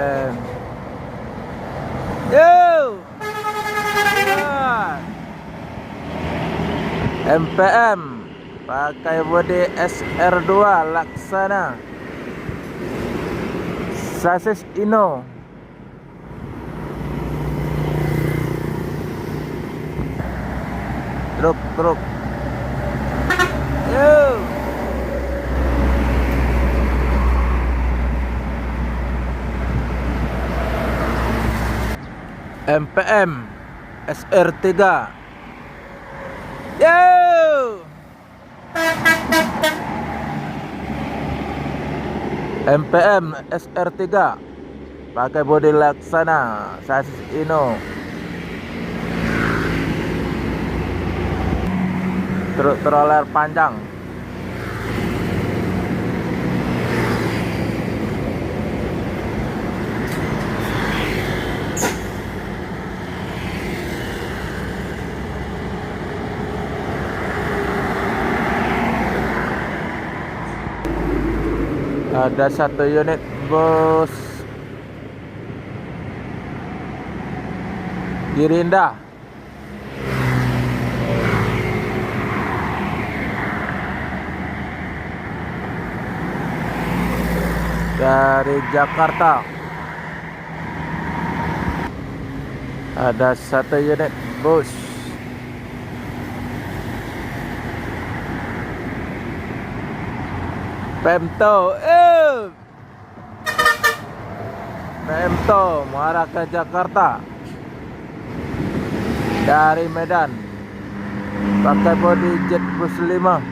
MPM. Yo. MPM pakai bodi SR2 Laksana, sasis Ino. Truk. Yo. MPM SR3. Yo. MPM SR3 pakai bodi Laksana, sasis Ino. Truk troller panjang. Ada satu unit bus Girinda dari Jakarta. Ada satu unit bus Pemto, Pemto mengarah ke Jakarta dari Medan, pakai bodi Jet Bus 5.